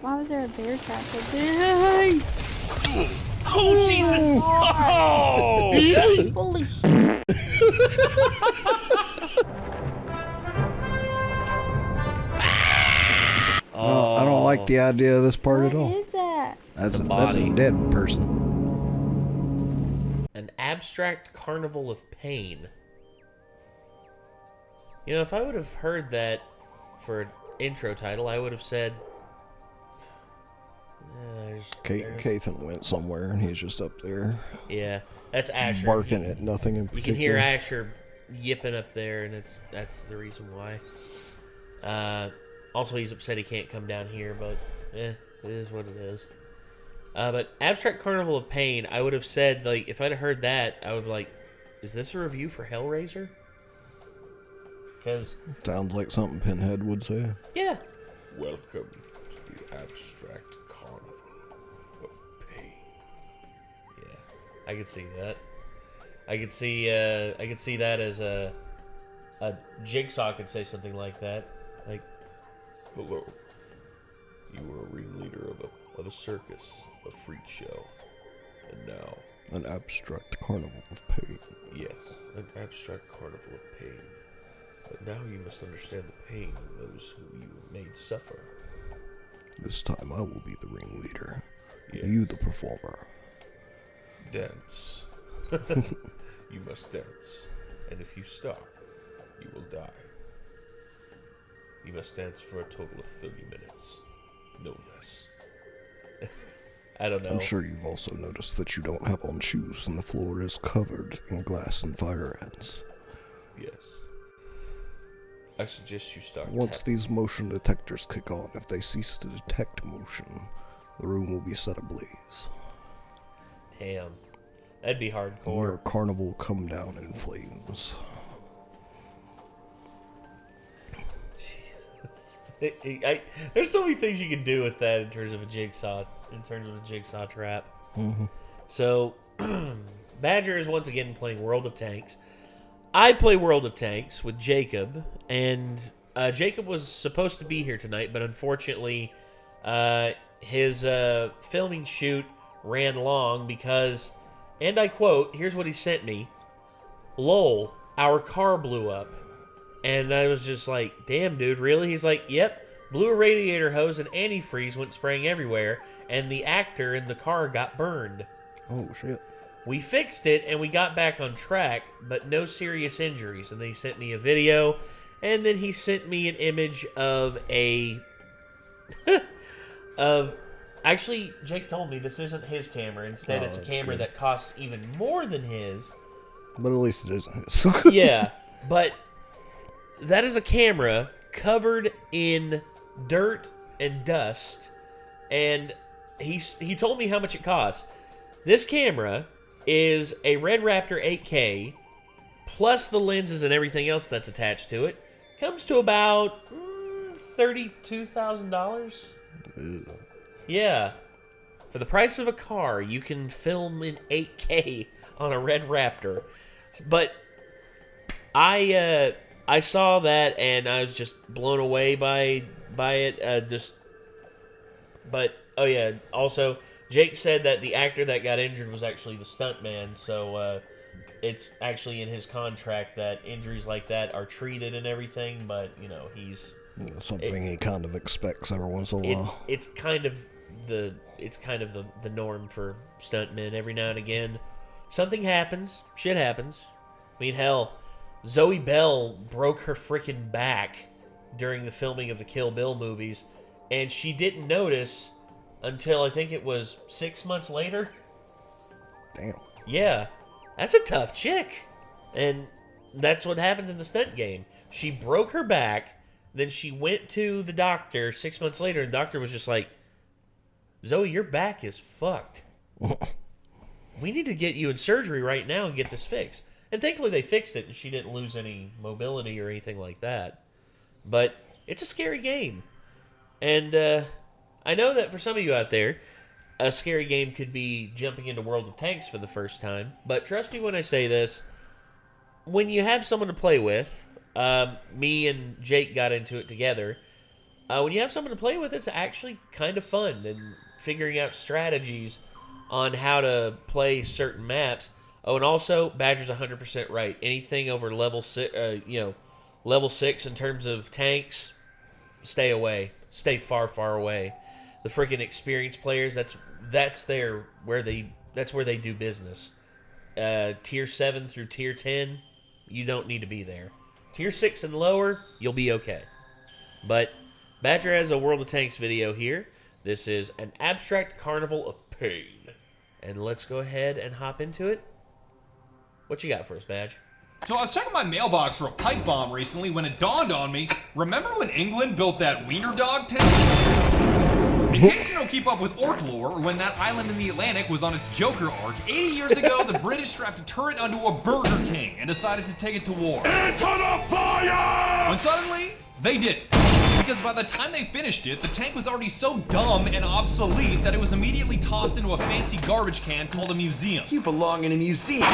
why was there a bear trap? Hey! Oh, Jesus! Oh! Holy shit. I don't like the idea of this part at all. What is that? That's a dead person. An abstract carnival of pain. You know, if I would have heard that for an intro title, I would have said... Cathan went somewhere and he's just up there. Yeah, that's Asher. Barking at nothing in particular. You can hear Asher yipping up there, and that's the reason why. Also, he's upset he can't come down here, but it is what it is. But Abstract Carnival of Pain, I would have said, like, if I'd have heard that, I would be like, is this a review for Hellraiser? Because... Sounds like something Pinhead would say. Yeah. Welcome to the Abstract Carnival of Pain. Yeah, I could see that. I could see that as a Jigsaw could say something like that. Like, hello. You were a ringleader of a circus, a freak show, and now an abstract carnival of pain. Yes, an abstract carnival of pain. But now you must understand the pain of those who you made suffer. This time I will be the ringleader. Yes. You the performer. Dance. You must dance. And if you stop, you will die. You must dance for a total of 30 minutes. No less. I don't know. I'm sure you've also noticed that you don't have on shoes and the floor is covered in glass and fire ants. Yes. I suggest you start. Once these motion detectors kick on, if they cease to detect motion, the room will be set ablaze. Damn. That'd be And hardcore. your carnival will come down in flames. There's so many things you can do with that in terms of a jigsaw trap. Mm-hmm. So, Badger is once again playing World of Tanks. I play World of Tanks with Jacob, and Jacob was supposed to be here tonight, but unfortunately, his filming shoot ran long because, and I quote, here's what he sent me: "Lol, our car blew up." And I was just like, damn, dude, really? He's like, yep, blew a radiator hose and antifreeze went spraying everywhere, and the actor in the car got burned. Oh, shit. We fixed it, and we got back on track, but no serious injuries. And they sent me a video, and then he sent me an image of a... Actually, Jake told me this isn't his camera. Instead, it's a camera that costs even more than his. But at least it isn't his. Yeah, but... That is a camera covered in dirt and dust, and he told me how much it costs. This camera is a Red Raptor 8K, plus the lenses and everything else that's attached to it. Comes to about $32,000. Yeah. For the price of a car, you can film in 8K on a Red Raptor. But I saw that and I was just blown away by it. But oh yeah, also Jake said that the actor that got injured was actually the stuntman, so it's actually in his contract that injuries like that are treated and everything. But you know, he's something he kind of expects every once in a while. It's kind of the norm for stuntmen. Every now and again, something happens. Shit happens. I mean, hell. Zoe Bell broke her freaking back during the filming of the Kill Bill movies, and she didn't notice until I think it was 6 months later. Damn. Yeah, that's a tough chick. And that's what happens in the stunt game. She broke her back, then she went to the doctor 6 months later, and the doctor was just like, Zoe, your back is fucked. We need to get you in surgery right now and get this fixed. And thankfully they fixed it and she didn't lose any mobility or anything like that. But it's a scary game. And I know that for some of you out there, a scary game could be jumping into World of Tanks for the first time. But trust me when I say this, when you have someone to play with, me and Jake got into it together, when you have someone to play with, it's actually kind of fun and figuring out strategies on how to play certain maps. Oh, and also, Badger's 100% right. Anything over level 6, level 6 in terms of tanks, stay away. Stay far, far away. The freaking experienced players, that's where they do business. Tier 7 through Tier 10, you don't need to be there. Tier 6 and lower, you'll be okay. But Badger has a World of Tanks video here. This is an Abstract Carnival of Pain. And let's go ahead and hop into it. What you got for us, Badge? So I was checking my mailbox for a pipe bomb recently when it dawned on me, remember when England built that wiener dog tank? In case you don't keep up with orc lore, or when that island in the Atlantic was on its Joker arc, 80 years ago the British strapped a turret onto a Burger King and decided to take it to war. Into the fire! When suddenly, they did. Because by the time they finished it, the tank was already so dumb and obsolete that it was immediately tossed into a fancy garbage can called a museum. You belong in a museum.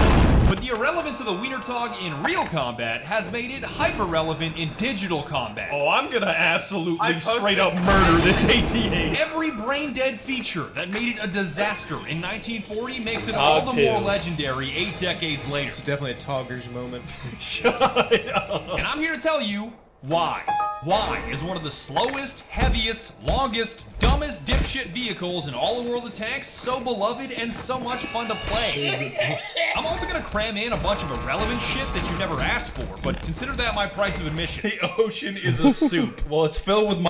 But the irrelevance of the wiener tog in real combat has made it hyper-relevant in digital combat. Oh, I'm gonna absolutely straight up murder this ATA. Every brain-dead feature that made it a disaster in 1940 makes it all the more legendary 8 decades later. It's definitely a Toggers moment. Shut up. And I'm here to tell you why. Why is one of the slowest, heaviest, longest, dumbest dipshit vehicles in all the World of Tanks so beloved and so much fun to play? I'm also gonna cram in a bunch of irrelevant shit that you never asked for, but consider that my price of admission. The ocean is a soup. Well, it's filled with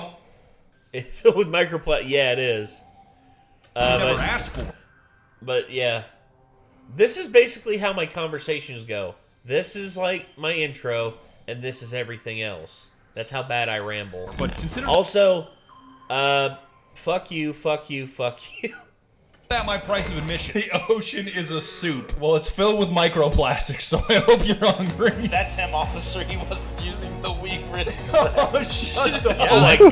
It's filled with microplastic. Yeah, it is. You never asked for. But yeah, this is basically how my conversations go. This is like my intro, and this is everything else. That's how bad I ramble. But consider also, fuck you, fuck you, fuck you. That my price of admission. The ocean is a soup. Well, it's filled with microplastics, so I hope you're hungry. That's him, officer. He wasn't using the weak wrist. Oh, shut the Oh my god.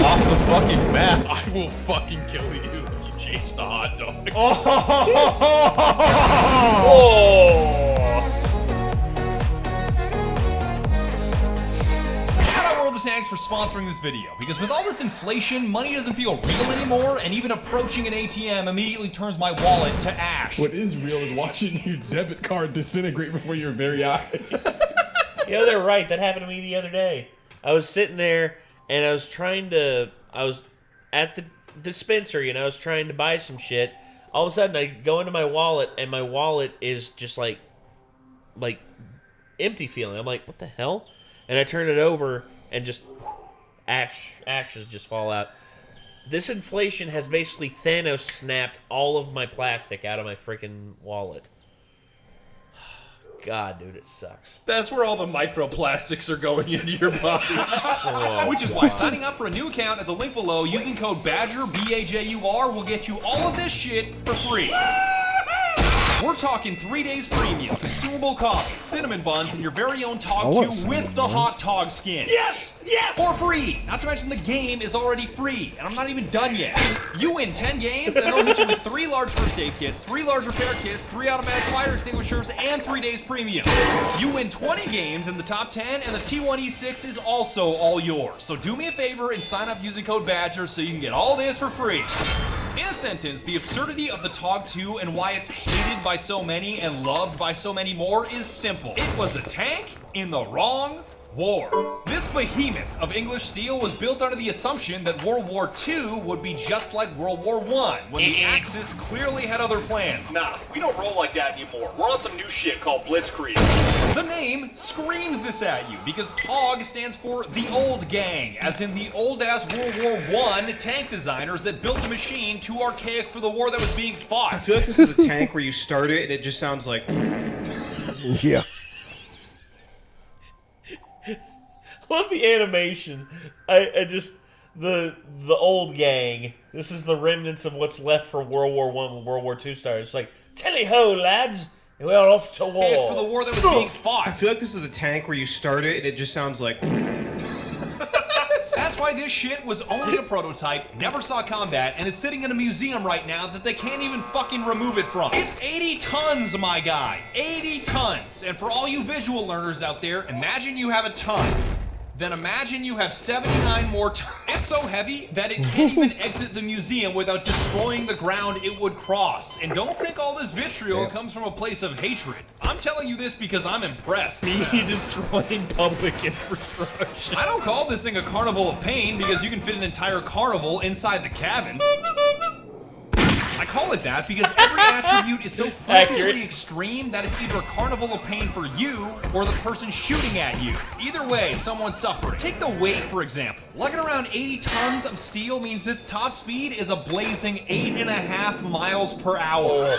off the fucking map. I will fucking kill you if you change the hot dog. Oh! World of Tanks for sponsoring this video, because with all this inflation, money doesn't feel real anymore, and even approaching an ATM immediately turns my wallet to ash. What is real is watching your debit card disintegrate before your very eyes. Yeah, they're right. That happened to me the other day. I was sitting there, and I was at the dispensary, and I was trying to buy some shit. All of a sudden, I go into my wallet, and my wallet is just like empty feeling. I'm like, what the hell? And I turn it over, and just ashes just fall out. This inflation has basically Thanos snapped all of my plastic out of my freaking wallet. God, dude, it sucks. That's where all the microplastics are going into your body. Which is why signing up for a new account at the link below using code BADGER, B-A-J-U-R, will get you all of this shit for free. We're talking 3 days premium, consumable coffee, cinnamon buns, and your very own TOG II with the hot TOG skin. Yes! Yes! For free! Not to mention the game is already free, and I'm not even done yet. You win 10 games, and they'll hit you with 3 large first aid kits, 3 large repair kits, 3 automatic fire extinguishers, and 3 days premium. You win 20 games in the top 10, and the T1E6 is also all yours. So do me a favor and sign up using code BADGER so you can get all this for free. In a sentence, the absurdity of the TOG II and why it's hated by so many and loved by so many more is simple. It was a tank in the wrong war. This behemoth of English steel was built under the assumption that World War II would be just like World War I, when the Axis clearly had other plans. Nah, we don't roll like that anymore. We're on some new shit called Blitzkrieg. The name screams this at you, because TOG stands for the old gang, as in the old-ass World War I tank designers that built a machine too archaic for the war that was being fought. I feel like this is a tank where you start it and it just sounds like... Yeah. I love the animations. I just the old gang. This is the remnants of what's left for World War I when World War II started. It's like, tally ho, lads, we're off to war. For the war that was being fought. I feel like this is a tank where you start it and it just sounds like... That's why this shit was only a prototype, never saw combat, and is sitting in a museum right now that they can't even fucking remove it from. It's 80 tons, my guy. 80 tons. And for all you visual learners out there, imagine you have a ton. Then imagine you have 79 more It's so heavy that it can't even exit the museum without destroying the ground it would cross. And don't think all this vitriol comes from a place of hatred. I'm telling you this because I'm impressed. Me destroying public infrastructure. I don't call this thing a carnival of pain because you can fit an entire carnival inside the cabin. I call it that because every attribute is so freakishly extreme that it's either a carnival of pain for you or the person shooting at you. Either way, someone's suffering. Take the weight, for example. Lugging around 80 tons of steel means its top speed is a blazing 8.5 miles per hour.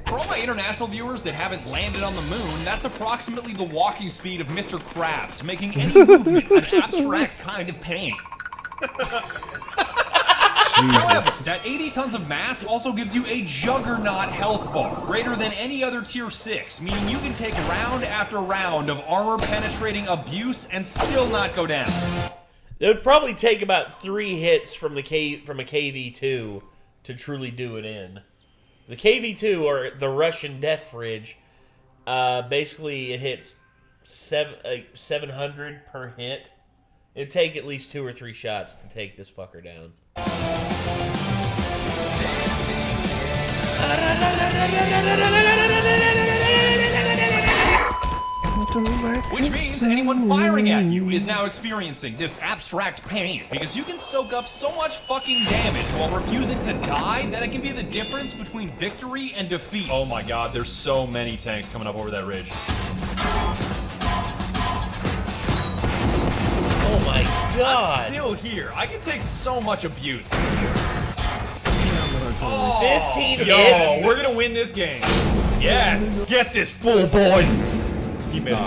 For all my international viewers that haven't landed on the moon, that's approximately the walking speed of Mr. Krabs, making any movement an abstract kind of pain. However, that 80 tons of mass also gives you a juggernaut health bar, greater than any other tier 6, meaning you can take round after round of armor-penetrating abuse and still not go down. It would probably take about 3 hits from a KV-2 to truly do it in. The KV-2, or the Russian Death Fridge, basically it hits 700 per hit. It'd take at least 2 or 3 shots to take this fucker down. Which means anyone firing at you is now experiencing this abstract pain, because you can soak up so much fucking damage while refusing to die that it can be the difference between victory and defeat. Oh my god, there's so many tanks coming up over that ridge. Oh my god! I'm still here. I can take so much abuse. 15 hits? Yo, we're gonna win this game. Yes! Get this fool, boys! He made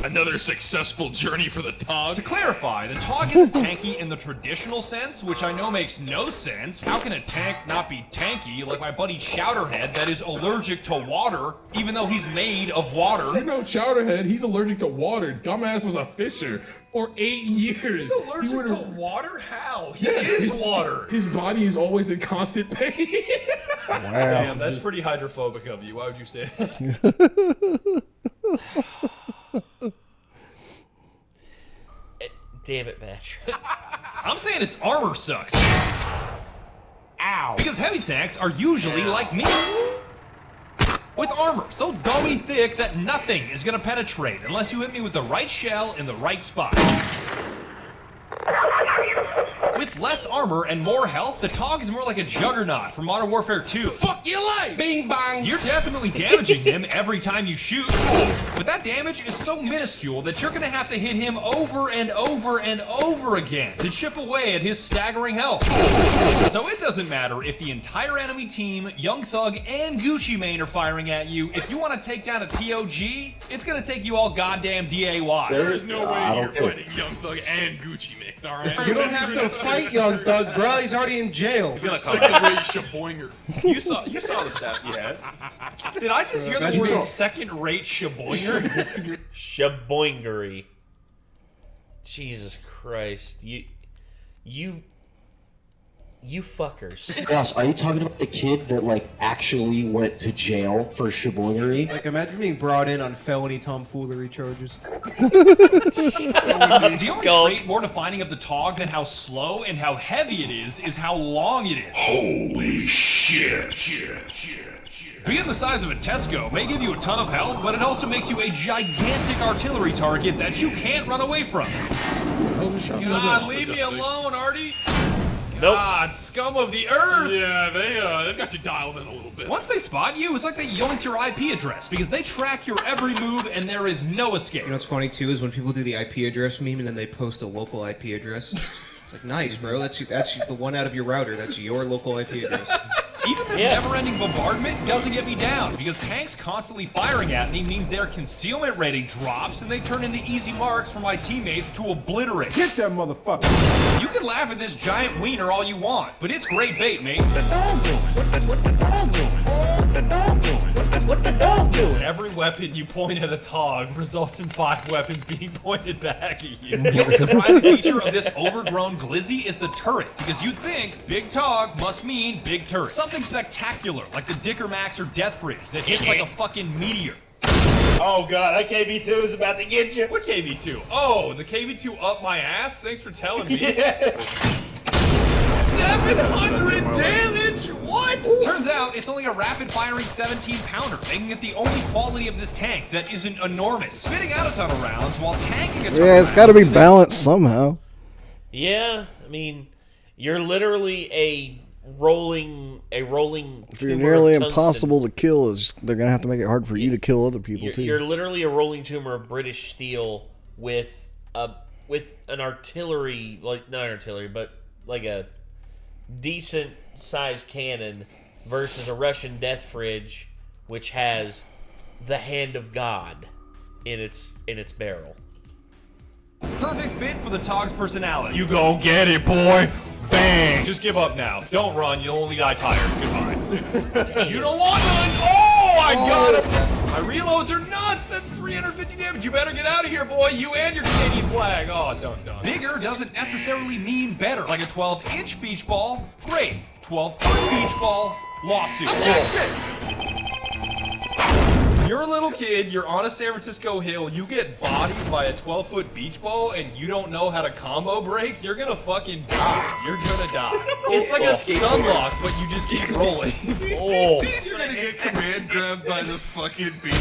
Another successful journey for the TOG. To clarify, the TOG isn't tanky in the traditional sense, which I know makes no sense. How can a tank not be tanky like my buddy Chowderhead that is allergic to water, even though he's made of water? You know Chowderhead, he's allergic to water. Dumbass was a fisher for 8 years. He's allergic to water? How? He Yeah, is water. His body is always in constant pain. Wow. Damn, that's pretty hydrophobic of you. Why would you say that? Damn it, Patrick. I'm saying its armor sucks. Ow. Because heavy tanks are usually like me. With armor so dummy thick that nothing is gonna penetrate unless you hit me with the right shell in the right spot. With less armor and more health, the TOG is more like a juggernaut from Modern Warfare 2. Fuck your life! Bing bang! You're definitely damaging him every time you shoot, but that damage is so minuscule that you're gonna have to hit him over and over and over again to chip away at his staggering health. So it doesn't matter if the entire enemy team, Young Thug, and Gucci Mane are firing at you. If you want to take down a TOG, it's gonna take you all goddamn DAY. There is no way you're fighting Young Thug and Gucci Mane, alright? You don't have to fight Young Thug, bro. He's already in jail. He's gonna second-rate Shaboinger. You saw the stat you had. Did I just hear the word second-rate shaboinger? Shaboingery. Jesus Christ. You fuckers. Gosh, are you talking about the kid that, like, actually went to jail for shaboingery? Like, imagine being brought in on felony tomfoolery charges. The only trait more defining of the TOG than how slow and how heavy it is how long it is. Holy shit. Being the size of a Tesco may give you a ton of health, but it also makes you a gigantic artillery target that you can't run away from. God, leave me alone, Artie. Nope. God, scum of the earth! Yeah, they've got you dialed in a little bit. Once they spot you, it's like they yoinked your IP address because they track your every move and there is no escape. You know what's funny too is when people do the IP address meme and then they post a local IP address. It's like, nice, bro. That's the one out of your router. That's your local IP address. Even this never-ending bombardment doesn't get me down, because tanks constantly firing at me means their concealment rating drops and they turn into easy marks for my teammates to obliterate. Get that motherfucker. You can laugh at this giant wiener all you want, but it's great bait, mate. Every weapon you point at a TOG results in 5 weapons being pointed back at you. The only surprising feature of this overgrown glizzy is the turret, because you'd think big TOG must mean big turret. Something spectacular, like the Dicker Max or Death Fridge that hits like a fucking meteor. Oh god, that KB2 is about to get you. What KV2? Oh, the KV2 up my ass? Thanks for telling me. 700 damage? What? Turns out it's only a rapid-firing 17-pounder, making it the only quality of this tank that isn't enormous. Spitting out a ton of rounds while tanking a ton Yeah, of it's got to be rounds balanced somehow. Yeah, I mean, you're literally a rolling. If you're tumor nearly of tungsten. impossible to kill, they're gonna have to make it hard for you to kill other people too. You're literally a rolling tumor of British steel with an artillery, like not artillery, but like a decent sized cannon versus a Russian death fridge, which has the hand of God in its barrel. Perfect fit for the TOG's personality. You gon' get it, boy. Bang! Just give up now. Don't run. You'll only die tired. Goodbye. You don't want none. Oh, I got him. My reloads are nuts. That's 350 damage. You better get out of here, boy. You and your Canadian flag. Oh, don't. Bigger doesn't necessarily mean better. Like a 12-inch beach ball, great. 12-foot beach ball, lawsuit. You're a little kid, you're on a San Francisco hill, you get bodied by a 12-foot beach ball, and you don't know how to combo break, you're gonna fucking die. You're gonna die. It's like a stun lock, but you just keep rolling. Oh. You're gonna get command grabbed by the fucking beach.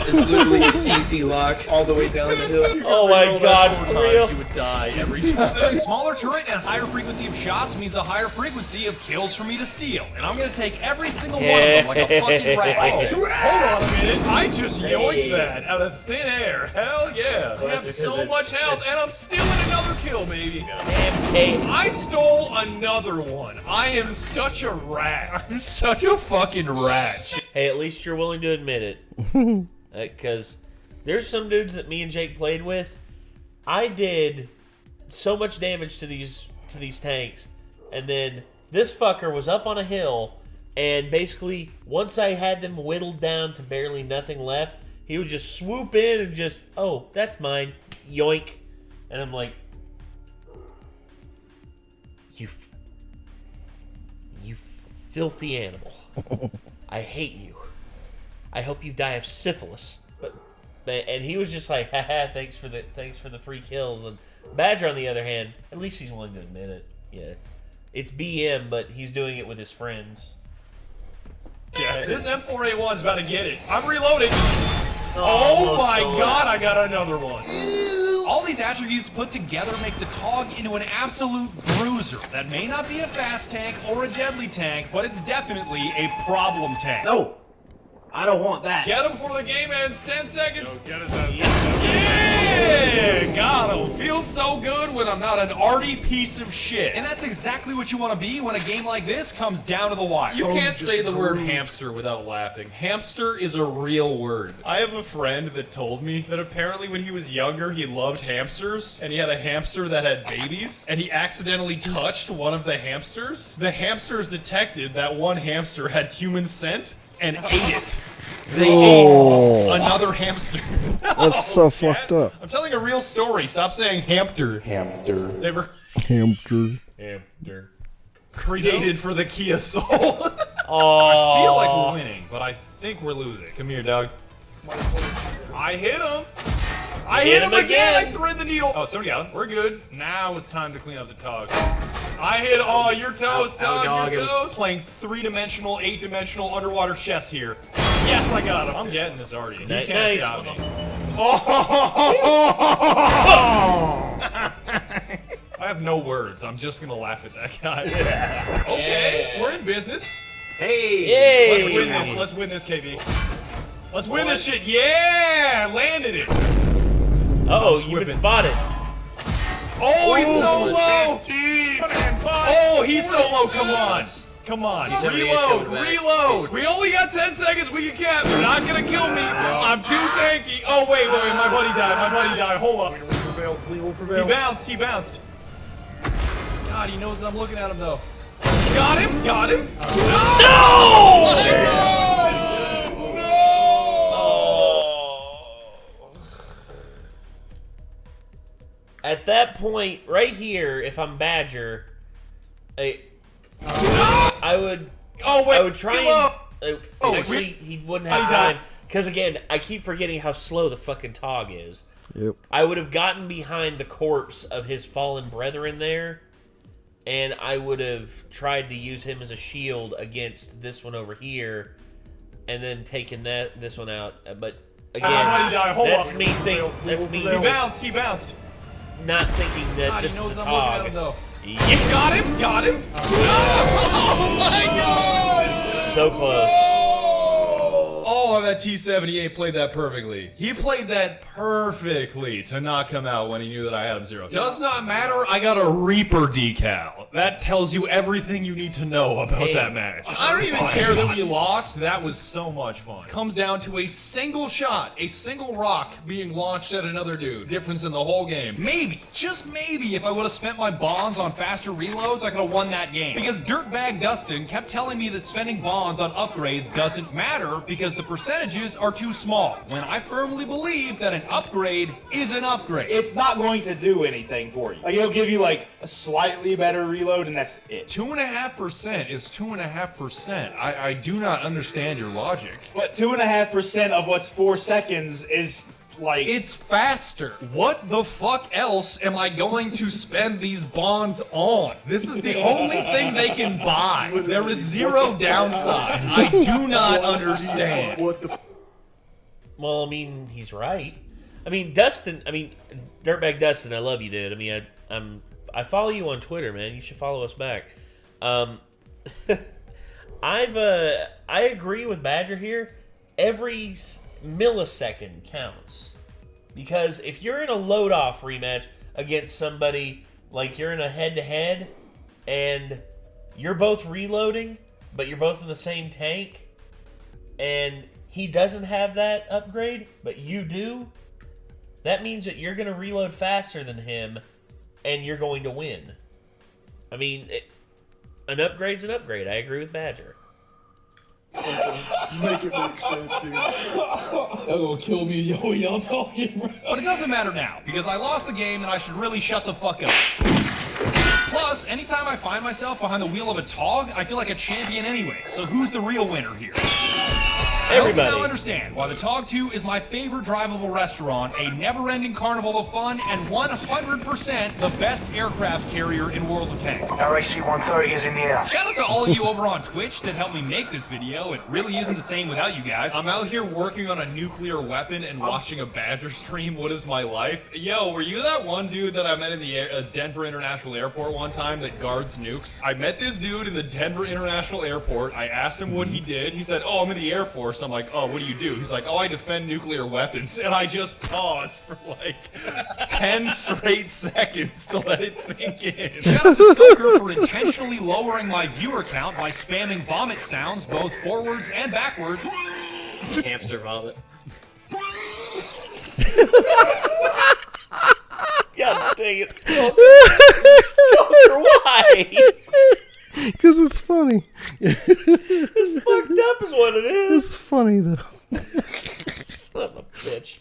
It's literally a CC lock all the way down the hill. Oh my God, for real? You would die every time. A smaller turret and higher frequency of shots means a higher frequency of kills for me to steal. And I'm gonna take every single one of them like a fucking rat. Hold on a minute, I just yoinked that out of thin air. Hell yeah. I have so much health, and I'm stealing another kill, baby. I stole another one. I am such a rat. I'm such a fucking rat. Hey, at least you're willing to admit it. Because there's some dudes that me and Jake played with. I did so much damage to these tanks, and then this fucker was up on a hill, and basically once I had them whittled down to barely nothing left, he would just swoop in and just, oh, that's mine, yoink, and I'm like, you filthy animal. I hate you. I hope you die of syphilis. And he was just like, haha, thanks for the free kills. And Badger, on the other hand, at least he's willing to admit it. Yeah, it's BM, but he's doing it with his friends. Yeah, this M4A1's about to get it. I'm reloading. Oh my God, I got another one. All these attributes put together make the TOG into an absolute bruiser that may not be a fast tank or a deadly tank, but it's definitely a problem tank. No, I don't want that. Get him before the game ends. 10 seconds. Get us out. Yeah, got him. Feels so good when I'm not an arty piece of shit. And that's exactly what you want to be when a game like this comes down to the wire. You can't say the word hamster without laughing. Hamster is a real word. I have a friend that told me that apparently when he was younger, he loved hamsters, and he had a hamster that had babies, and he accidentally touched one of the hamsters. The hamsters detected that one hamster had human scent and ate it. They ate another hamster. That's so fucked up. I'm telling a real story. Stop saying hamster. Hamster. They were Hamster. created for the Kia Soul. I feel like we're winning, but I think we're losing. Come here, Doug. I hit him. I hit him again. I thread the needle. Oh, somebody got him. We're good. Now it's time to clean up the TOG. I hit all your toes, Doug. Your toes. Playing 3-dimensional, 8-dimensional underwater chess here. Yes, I got him. I'm getting this already. You can't stop me. I have no words. I'm just gonna laugh at that guy. Okay, we're in business. Hey! Let's win this. Let's win this, KB. Let's win this shit. Yeah! Landed it. Uh-oh, you've been spotted. Oh, he's so low. Oh, he's so low. Come on. Come on. Reload. We only got 10 seconds. We can cap. You're not going to kill me. I'm too tanky. Oh, wait. My buddy died. Hold up. We will prevail. He bounced. God, he knows that I'm looking at him, though. Got him. No! At that point, right here, if I'm Badger, I would. Oh wait! I would try and. Actually, he wouldn't have time. Because, again, I keep forgetting how slow the fucking TOG is. Yep. I would have gotten behind the corpse of his fallen brethren there, and I would have tried to use him as a shield against this one over here, and then taken this one out. But, again, that's me thinking... He bounced. Not thinking that this is the TOG. Yeah. Got him! Oh my god! So close. Oh, that T-78 played that perfectly. He played that perfectly to not come out when he knew that I had him 0. Does not matter, I got a Reaper decal. That tells you everything you need to know about that match. I don't even care that we lost, that was so much fun. Comes down to a single shot, a single rock being launched at another dude. Difference in the whole game. Maybe, just maybe, if I would have spent my bonds on faster reloads, I could have won that game. Because Dirtbag Dustin kept telling me that spending bonds on upgrades doesn't matter because the percentages are too small, when I firmly believe that an upgrade is an upgrade. It's not going to do anything for you. Like, it'll give you, like, a slightly better reload, and that's it. 2.5% is 2.5%. I do not understand your logic. But 2.5% of what's 4 seconds is, like... It's faster. What the fuck else am I going to spend these bonds on? This is the only thing they can buy. There is zero downside. I do not understand. What the... Well, I mean, he's right. I mean, Dustin. I mean, Dirtbag Dustin. I love you, dude. I mean, I follow you on Twitter, man. You should follow us back. I agree with Badger here. Every millisecond counts, because if you're in a load-off rematch against somebody, like you're in a head-to-head, and you're both reloading, but you're both in the same tank, and he doesn't have that upgrade, but you do, that means that you're going to reload faster than him, and you're going to win. I mean, an upgrade's an upgrade. I agree with Badger. Make it make sense, dude. They're gonna kill me, yo, y'all talking, bro. But it doesn't matter now, because I lost the game and I should really shut the fuck up. Plus, anytime I find myself behind the wheel of a TOG, I feel like a champion anyway, so who's the real winner here? Everybody. I hope you now understand why the TOG II is my favorite drivable restaurant, a never-ending carnival of fun, and 100% the best aircraft carrier in World of Tanks. RAC-130 is in the air. Shout out to all of you over on Twitch that helped me make this video. It really isn't the same without you guys. I'm out here working on a nuclear weapon and watching a Badger stream. What is my life? Yo, were you that one dude that I met in the Denver International Airport one time that guards nukes? I met this dude in the Denver International Airport. I asked him what he did. He said, "Oh, I'm in the Air Force." I'm like, "Oh, what do you do?" He's like, "Oh, I defend nuclear weapons." And I just paused for like 10 straight seconds to let it sink in. Shout out to Skoker for intentionally lowering my viewer count by spamming vomit sounds both forwards and backwards. Hamster vomit. God dang it, Skoker. Skoker, why? Because it's funny. It's fucked up is what it is. It's funny, though. Son of a bitch.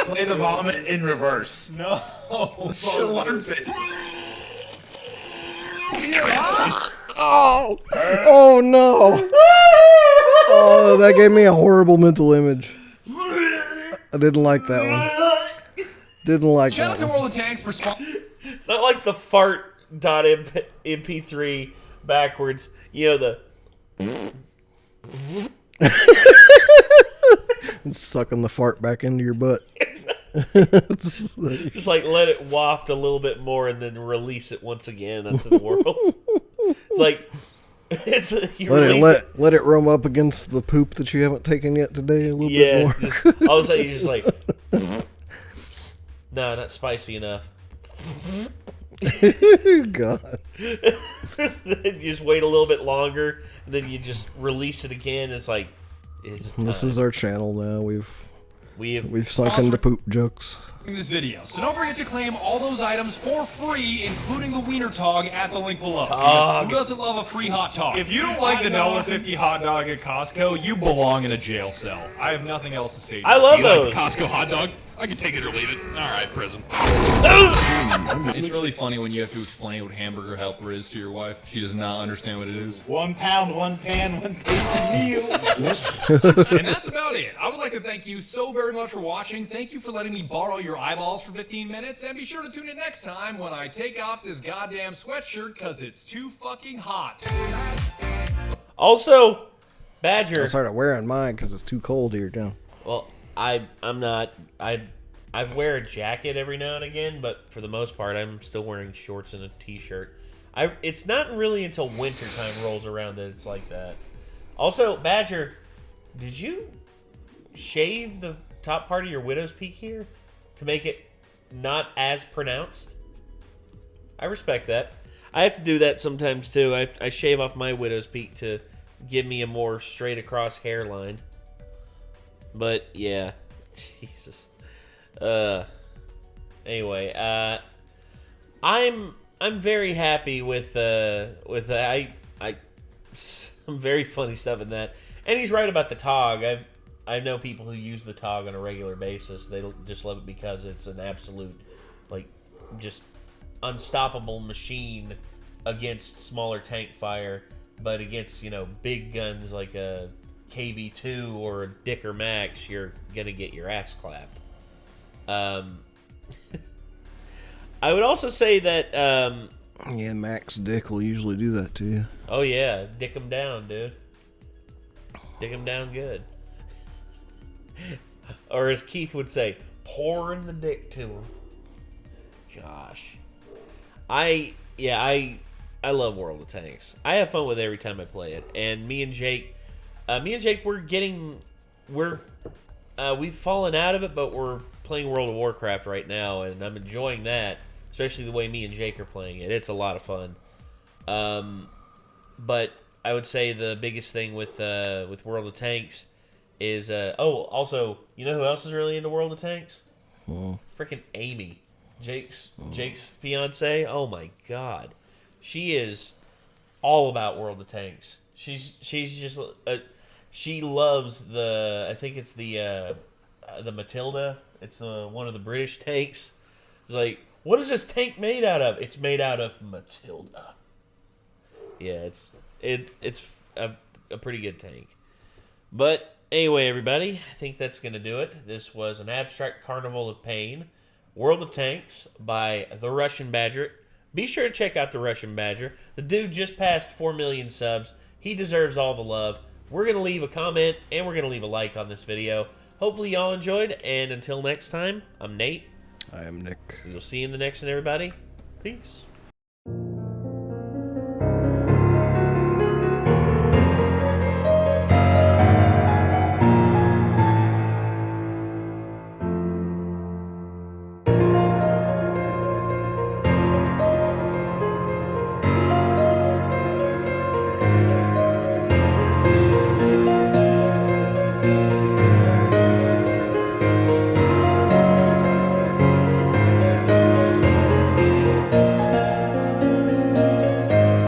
Play the vomit in reverse. No. Slurp it. Oh no! Oh, that gave me a horrible mental image. I didn't like that one. Didn't like Shout out that to one. World of Tanks for It's not like the fart.mp3 backwards. You know, the... Sucking the fart back into your butt. Just like let it waft a little bit more and then release it once again into the world. It's like let it roam up against the poop that you haven't taken yet today a little bit more. Just, all of a sudden you're just like, no, not spicy enough. God. Then you just wait a little bit longer, and then you just release it again. It's like, it's this is our channel now. We've sunk Awesome. into poop jokes. in this video. So don't forget to claim all those items for free, including the Wiener Tog at the link below. Because who doesn't love a free hot tog? If you don't like the $1.50 hot dog at Costco, you belong in a jail cell. I have nothing else to say. I love You like those. Costco hot dog? I can take it or leave it. All right, prison. It's really funny when you have to explain what hamburger helper is to your wife. She does not understand what it is. 1 pound, 1 pan, 1 tasty meal. And that's about it. I would like to thank you so very much for watching. Thank you for letting me borrow your eyeballs for 15 minutes. And be sure to tune in next time when I take off this goddamn sweatshirt because it's too fucking hot. Also, Badger. I started wearing mine because it's too cold here down. Well, I'm not. I wear a jacket every now and again, but for the most part, I'm still wearing shorts and a t-shirt. It's not really until winter time rolls around that it's like that. Also, Badger, did you shave the top part of your widow's peak here to make it not as pronounced? I respect that. I have to do that sometimes too. I shave off my widow's peak to give me a more straight across hairline. But yeah, Jesus. Anyway, I'm very happy with some very funny stuff in that, and he's right about the TOG. I know people who use the TOG on a regular basis. They just love it because it's an absolute, like, just unstoppable machine against smaller tank fire, but against, you know, big guns like a KV2 or a Dicker Max, you're gonna get your ass clapped. I would also say that yeah, Max Dick will usually do that to you. Oh yeah, dick him down, dude. Dick him down good. Or as Keith would say, pouring the dick to him. Gosh. I love World of Tanks. I have fun with it every time I play it. And me and Jake, we've fallen out of it, but we're playing World of Warcraft right now, and I'm enjoying that, especially the way me and Jake are playing it. It's a lot of fun. But I would say the biggest thing with World of Tanks is also, you know who else is really into World of Tanks? Freaking Amy, Jake's fiance. Oh my god, she is all about World of Tanks. She's just she loves I think it's the Matilda. It's one of the British tanks. It's like, what is this tank made out of? It's made out of Matilda. Yeah, it's a pretty good tank. But anyway, everybody, I think that's going to do it. This was an Abstract Carnival of Pain, World of Tanks by the Russian Badger. Be sure to check out the Russian Badger. The dude just passed 4 million subs. He deserves all the love. We're going to leave a comment and we're going to leave a like on this video. Hopefully y'all enjoyed, and until next time, I'm Nate. I am Nick. We will see you in the next one, everybody. Peace.